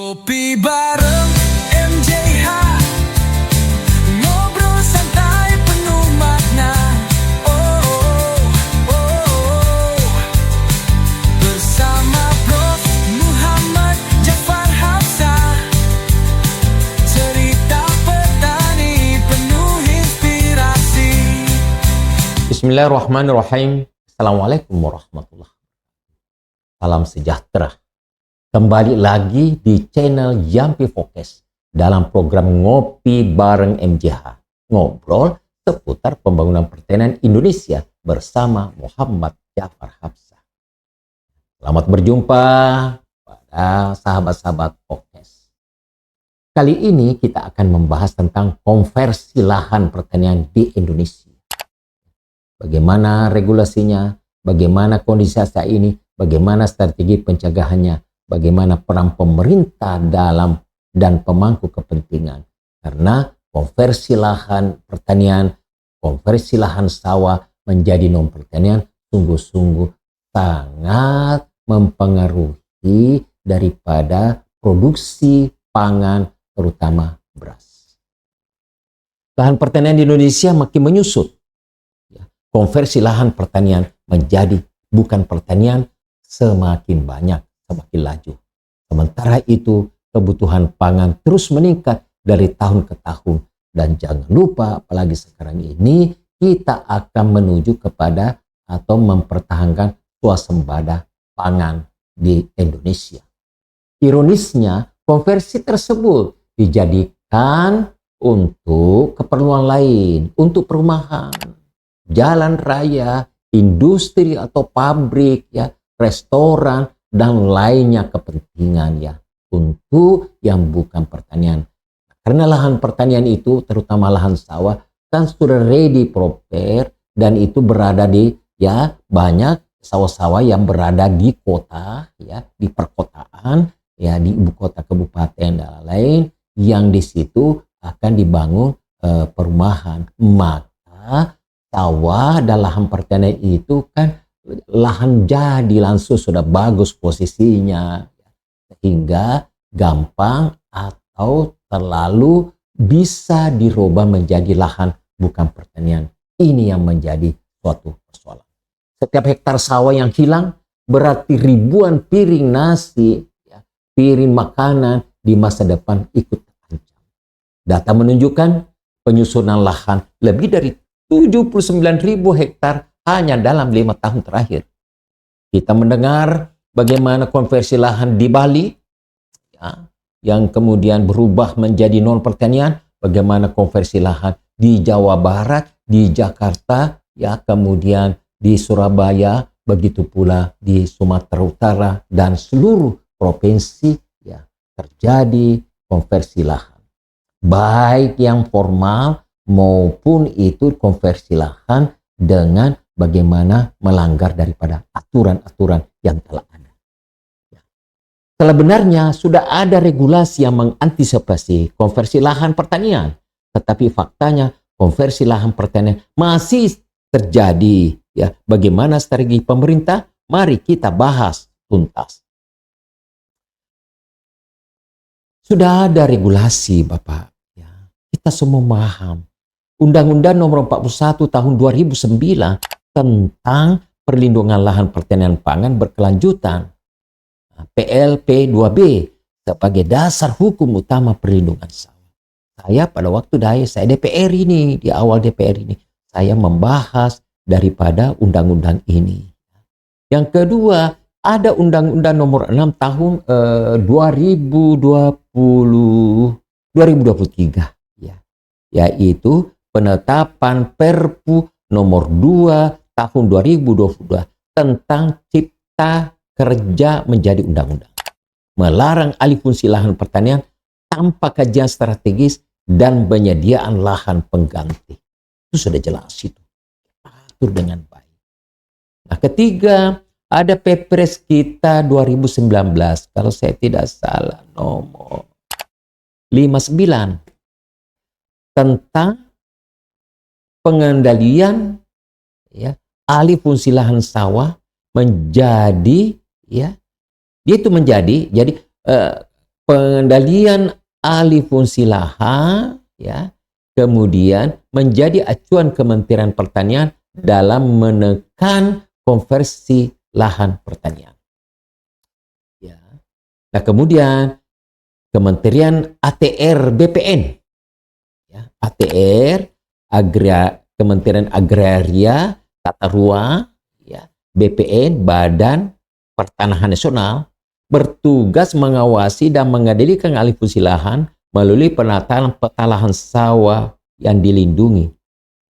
Ngopi bareng MJH, ngobrol santai penuh makna. Oh, oh, oh. Bersama Prof. Muhammad Jafar Hafsah, cerita petani penuh inspirasi. Bismillahirrahmanirrahim. Assalamualaikum warahmatullahi wabarakatuh. Salam sejahtera. Kembali lagi di channel Yampi Focus dalam program Ngopi Bareng MJH. Ngobrol seputar pembangunan pertanian Indonesia bersama Muhammad Jafar Hafsah. Selamat berjumpa pada sahabat-sahabat Focus. Kali ini kita akan membahas tentang konversi lahan pertanian di Indonesia. Bagaimana regulasinya, bagaimana kondisi saat ini, bagaimana strategi pencegahannya, bagaimana peran pemerintah dalam dan pemangku kepentingan. Karena konversi lahan pertanian, konversi lahan sawah menjadi non pertanian sungguh-sungguh sangat mempengaruhi daripada produksi pangan, terutama beras. Lahan pertanian di Indonesia makin menyusut. Konversi lahan pertanian menjadi bukan pertanian semakin banyak, semakin laju. Sementara itu kebutuhan pangan terus meningkat dari tahun ke tahun. Dan jangan lupa apalagi sekarang ini kita akan menuju kepada atau mempertahankan swasembada pangan di Indonesia. Ironisnya konversi tersebut dijadikan untuk keperluan lain, untuk perumahan, jalan raya, industri atau pabrik, ya, restoran, dan lainnya kepentingan ya untuk yang bukan pertanian. Karena lahan pertanian itu terutama lahan sawah kan sudah ready prepare dan itu berada di ya banyak sawah-sawah yang berada di kota ya, di perkotaan ya, di ibu kota kabupaten dan lain yang di situ akan dibangun perumahan. Maka sawah dan lahan pertanian itu kan lahan jadi langsung sudah bagus posisinya sehingga gampang atau terlalu bisa dirubah menjadi lahan bukan pertanian. Ini yang menjadi suatu persoalan. Setiap hektar sawah yang hilang berarti ribuan piring nasi, ya, piring makanan di masa depan ikut terancam. Data menunjukkan penyusunan lahan lebih dari 79.000 hektar hanya dalam 5 tahun terakhir. Kita mendengar bagaimana konversi lahan di Bali ya, yang kemudian berubah menjadi non pertanian, bagaimana konversi lahan di Jawa Barat, di Jakarta, ya, kemudian di Surabaya, begitu pula di Sumatera Utara dan seluruh provinsi ya, terjadi konversi lahan. Baik yang formal maupun itu konversi lahan dengan bagaimana melanggar daripada aturan-aturan yang telah ada. Sebenarnya sudah ada regulasi yang mengantisipasi konversi lahan pertanian, tetapi faktanya konversi lahan pertanian masih terjadi. Ya, bagaimana strategi pemerintah? Mari kita bahas tuntas. Sudah ada regulasi, Bapak. Ya, kita semua paham. Undang-Undang Nomor 41 Tahun 2009 tentang perlindungan lahan pertanian pangan berkelanjutan PLP 2B sebagai dasar hukum utama perlindungan sawah. Saya pada waktu saya DPR ini, di awal DPR ini, saya membahas daripada undang-undang ini. Yang kedua, ada Undang-Undang Nomor 6 Tahun 2023 ya, yaitu penetapan Perpu Nomor 2 Tahun 2022 tentang Cipta Kerja menjadi undang-undang. Melarang alih fungsi lahan pertanian tanpa kajian strategis dan penyediaan lahan pengganti. Itu sudah jelas itu. Atur dengan baik. Nah, ketiga, ada Perpres kita 2019, kalau saya tidak salah, nomor 59 tentang pengendalian ya, alih fungsi lahan sawah menjadi ya, dia itu menjadi jadi pengendalian alih fungsi lahan, ya, kemudian menjadi acuan Kementerian Pertanian dalam menekan konversi lahan pertanian. Ya. Nah, kemudian Kementerian ATR BPN, ya, ATR Kementerian Agraria Tata Ruang, ya, BPN Badan Pertanahan Nasional bertugas mengawasi dan mengendalikan alih fungsi lahan melalui penataan peta lahan sawah yang dilindungi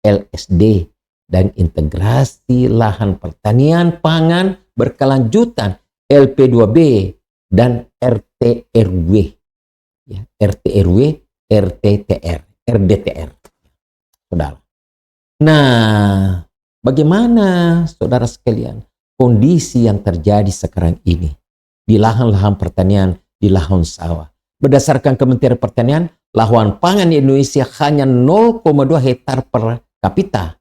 LSD dan integrasi lahan pertanian pangan berkelanjutan LP2B dan RTRW, ya, RTRW, RTTR, RDTR, saudara. Nah, bagaimana saudara sekalian kondisi yang terjadi sekarang ini di lahan-lahan pertanian, di lahan sawah? Berdasarkan Kementerian Pertanian, lahan pangan di Indonesia hanya 0,2 hektar per kapita,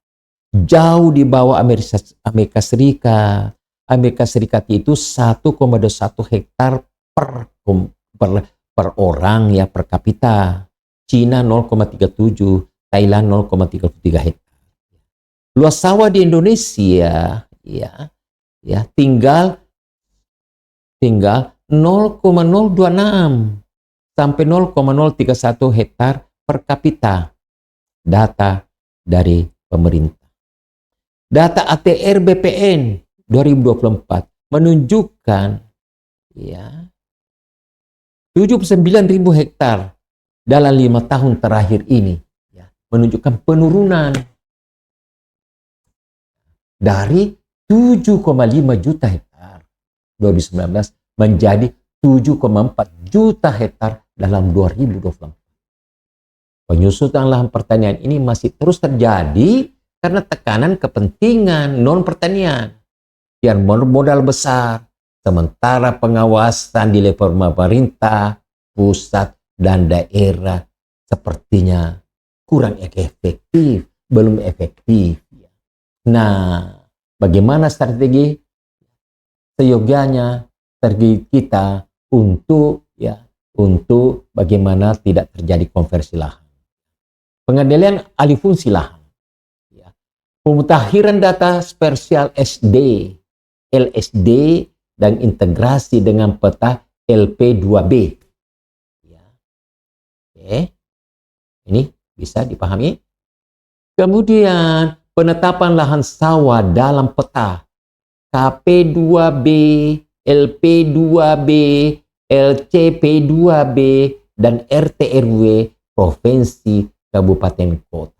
jauh di bawah Amerika Serikat. Amerika Serikat itu 1,21 hektar per orang, ya, per kapita. Cina 0,37, Thailand 0,33 hektar. Luas sawah di Indonesia, ya, tinggal 0,026 sampai 0,031 hektar per kapita. Data dari pemerintah. Data ATR BPN 2024 menunjukkan, ya, 79.000 hektar dalam 5 tahun terakhir ini, ya, menunjukkan penurunan dari 7,5 juta hektar 2019 menjadi 7,4 juta hektar dalam 2024. Penyusutan lahan pertanian ini masih terus terjadi karena tekanan kepentingan non pertanian yang modal besar, sementara pengawasan di level pemerintah, pusat, dan daerah sepertinya kurang efektif, belum efektif. Nah, bagaimana strategi seyogianya strategi kita untuk bagaimana tidak terjadi konversi lahan. Pengendalian alih fungsi lahan, ya. Pemutakhiran data spasial SD, LSD, dan integrasi dengan peta LP2B. Ya. Oke. Ini bisa dipahami. Kemudian penetapan lahan sawah dalam peta KP2B, LP2B, LCP2B, dan RTRW provinsi kabupaten kota.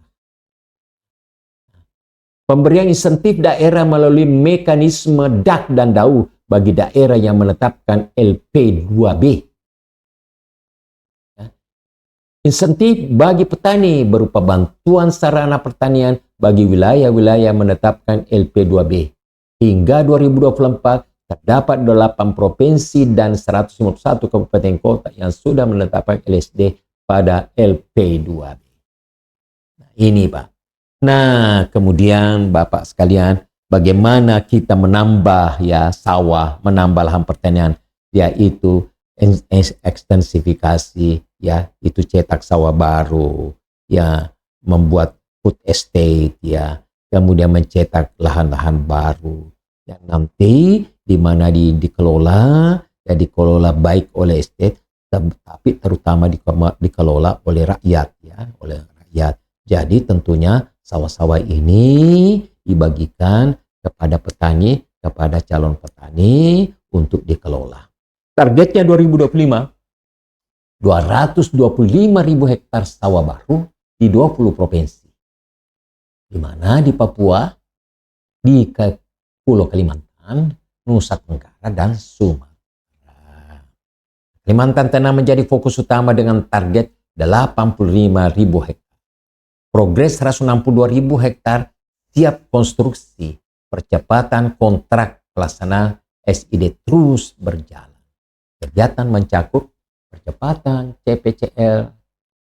Pemberian insentif daerah melalui mekanisme DAK dan DAU bagi daerah yang menetapkan LP2B. Insentif bagi petani berupa bantuan sarana pertanian bagi wilayah-wilayah menetapkan LP2B. Hingga 2024 terdapat 8 provinsi dan 151 kabupaten kota yang sudah menetapkan LSD pada LP2B. Nah, ini Pak. Nah, kemudian Bapak sekalian, bagaimana kita menambah sawah, menambah lahan pertanian, yaitu ekstensifikasi, itu cetak sawah baru, membuat food estate, kemudian mencetak lahan-lahan baru yang nanti di mana dikelola baik oleh estate, tapi terutama dikelola oleh rakyat, oleh rakyat. Jadi tentunya sawah-sawah ini dibagikan kepada petani, kepada calon petani untuk dikelola. Targetnya 2025, 225.000 hektar sawah baru di 20 provinsi. Di mana di Papua, di Pulau Kalimantan, Nusa Tenggara, dan Sumatera. Kalimantan Tengah menjadi fokus utama dengan target 85.000 hektar. Progres 162.000 hektar siap konstruksi. Percepatan kontrak pelaksanaan SID terus berjalan. Kegiatan mencakup percepatan CPCL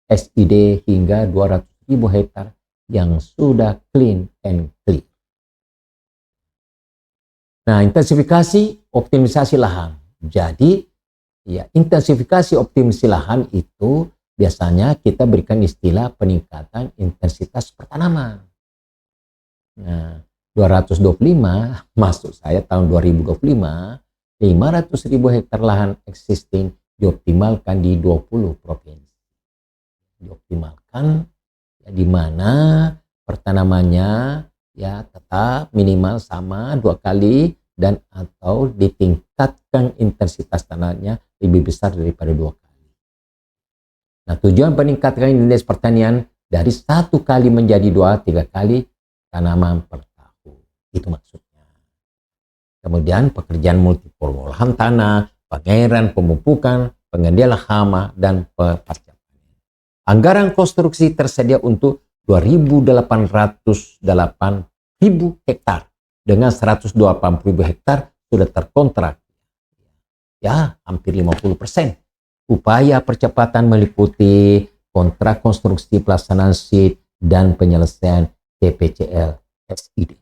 SID hingga 200.000 hektar yang sudah clean and clear. Nah, intensifikasi optimisasi lahan. Jadi, Ya, intensifikasi optimasi lahan itu biasanya kita berikan istilah peningkatan intensitas pertanaman. Nah, 225 masuk saya tahun 2025, 500.000 hektar lahan existing dioptimalkan di 20 provinsi. Dioptimalkan ya, di mana pertanamannya ya tetap minimal sama 2 kali dan atau ditingkatkan intensitas tanahnya lebih besar daripada 2 kali. Nah, tujuan peningkatan indeks pertanian dari 1 kali menjadi 2-3 kali tanaman per tahun. Itu maksudnya. Kemudian pekerjaan multipurwolahan tanah, pengairan, pemupukan, pengendalian hama, dan pasca panen. Anggaran konstruksi tersedia untuk 2.808.000 hektar dengan 180.000 hektar sudah terkontrak. Ya, hampir 50%. Upaya percepatan meliputi kontrak konstruksi pelaksanaan SID dan penyelesaian TPCL SID.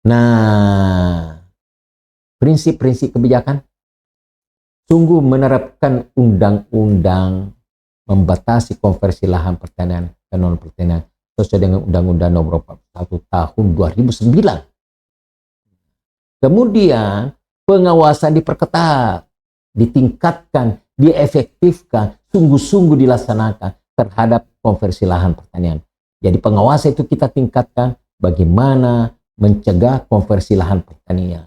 Nah, prinsip-prinsip kebijakan sungguh menerapkan undang-undang membatasi konversi lahan pertanian dan non pertanian sesuai dengan Undang-Undang Nomor 41 Tahun 2009. Kemudian pengawasan diperketat, ditingkatkan, diefektifkan, sungguh-sungguh dilaksanakan terhadap konversi lahan pertanian. Jadi pengawasan itu kita tingkatkan bagaimana mencegah konversi lahan pertanian.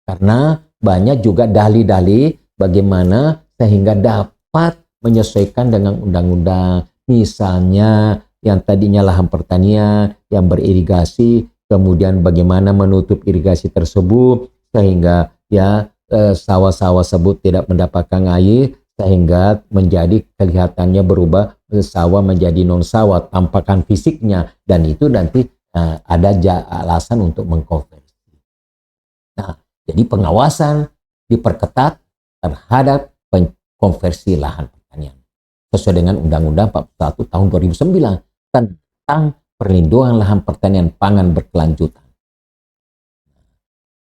Karena banyak juga dalih-dalih bagaimana sehingga dapat menyesuaikan dengan undang-undang. Misalnya yang tadinya lahan pertanian yang beririgasi, kemudian bagaimana menutup irigasi tersebut sehingga ya sawah-sawah tersebut tidak mendapatkan air sehingga menjadi kelihatannya berubah sawah menjadi non sawah tampakan fisiknya, dan itu nanti ada alasan untuk mengkonversi. Nah, jadi pengawasan diperketat terhadap konversi lahan pertanian sesuai dengan Undang-Undang 41 Tahun 2009 tentang perlindungan lahan pertanian pangan berkelanjutan.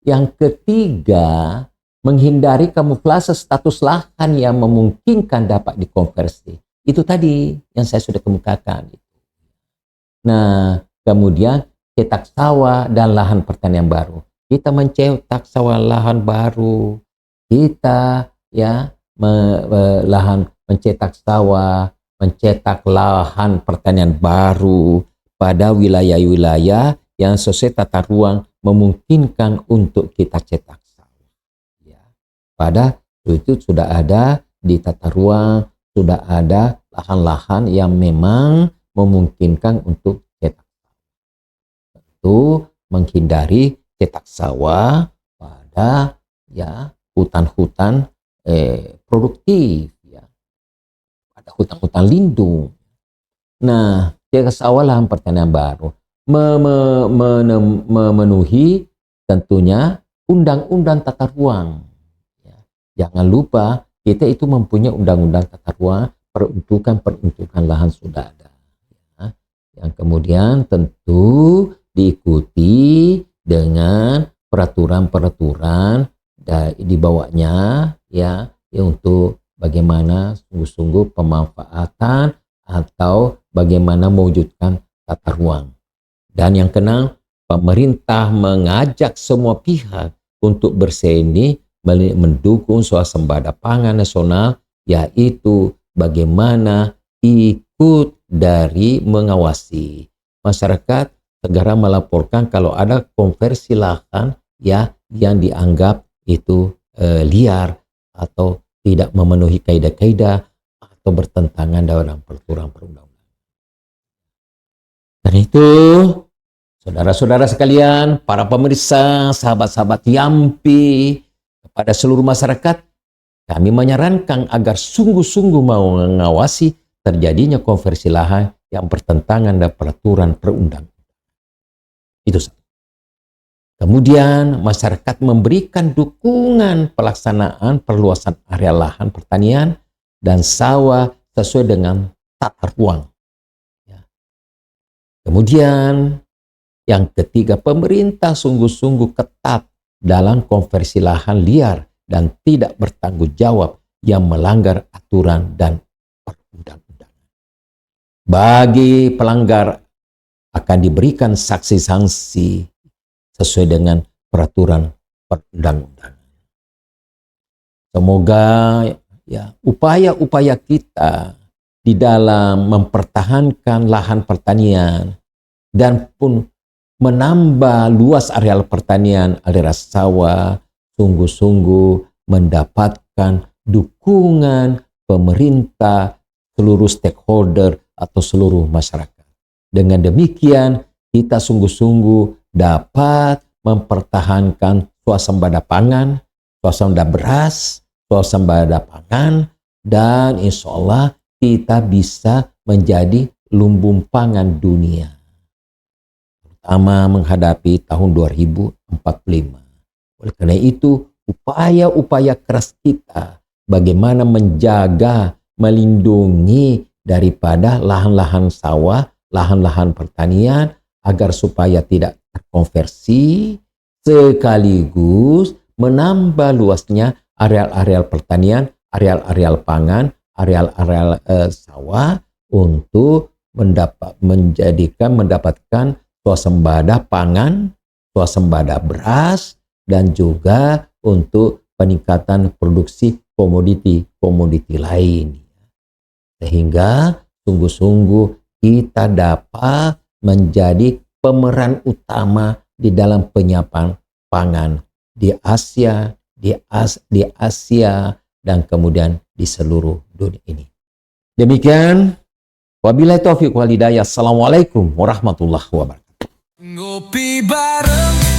Yang ketiga, menghindari kamuflase status lahan yang memungkinkan dapat dikonversi. Itu tadi yang saya sudah kemukakan. Nah, kemudian cetak sawah dan lahan pertanian baru. Kita mencetak sawah lahan baru. Kita ya mencetak sawah, mencetak lahan pertanian baru pada wilayah-wilayah yang sesuai tata ruang memungkinkan untuk kita cetak sawah. Ya. Pada itu sudah ada di tata ruang, sudah ada lahan-lahan yang memang memungkinkan untuk cetak sawah. Tentu menghindari cetak sawah pada ya hutan-hutan produktif, ya, pada hutan-hutan lindung. Nah, cetak sawah lahan pertanian baru memenuhi tentunya undang-undang tata ruang. Ya. Jangan lupa kita itu mempunyai undang-undang tata ruang, peruntukan lahan sudah ada. Ya. Yang kemudian tentu diikuti dengan peraturan-peraturan di bawahnya ya untuk bagaimana sungguh-sungguh pemanfaatan atau bagaimana mewujudkan tata ruang. Dan yang keenam, pemerintah mengajak semua pihak untuk berseni mendukung swasembada pangan nasional, yaitu bagaimana ikut dari mengawasi. Masyarakat segera melaporkan kalau ada konversi lahan ya yang dianggap itu liar atau tidak memenuhi kaidah-kaidah atau bertentangan dengan peraturan perundang-undangan. Dan itu, saudara-saudara sekalian, para pemirsa, sahabat-sahabat Yampi, kepada seluruh masyarakat, kami menyarankan agar sungguh-sungguh mau mengawasi terjadinya konversi lahan yang bertentangan dengan peraturan perundang-undangan. Itu satu. Kemudian masyarakat memberikan dukungan pelaksanaan perluasan area lahan pertanian dan sawah sesuai dengan tata ruang. Kemudian yang ketiga, pemerintah sungguh-sungguh ketat dalam konversi lahan liar dan tidak bertanggung jawab yang melanggar aturan dan perundang-undangan. Bagi pelanggar akan diberikan sanksi-sanksi sesuai dengan peraturan perundang-undangan. Semoga ya upaya-upaya kita di dalam mempertahankan lahan pertanian dan pun menambah luas areal pertanian, area sawah, sungguh-sungguh mendapatkan dukungan pemerintah, seluruh stakeholder atau seluruh masyarakat. Dengan demikian, kita sungguh-sungguh dapat mempertahankan swasembada pangan, swasembada beras, swasembada pangan, dan insya Allah kita bisa menjadi lumbung pangan dunia. Terutama menghadapi tahun 2045. Oleh karena itu, upaya-upaya keras kita bagaimana menjaga, melindungi daripada lahan-lahan sawah, lahan-lahan pertanian agar supaya tidak terkonversi, sekaligus menambah luasnya areal-areal pertanian, areal-areal pangan, areal-areal sawah untuk mendapatkan swasembada pangan, swasembada beras, dan juga untuk peningkatan produksi komoditi-komoditi lain. Sehingga sungguh-sungguh kita dapat menjadi pemeran utama di dalam penyiapan pangan di Asia, di Asia, dan kemudian di seluruh dunia ini. Demikian, wabillahi taufiq wal hidayah. Assalamualaikum warahmatullahi wabarakatuh. Ngopi bareng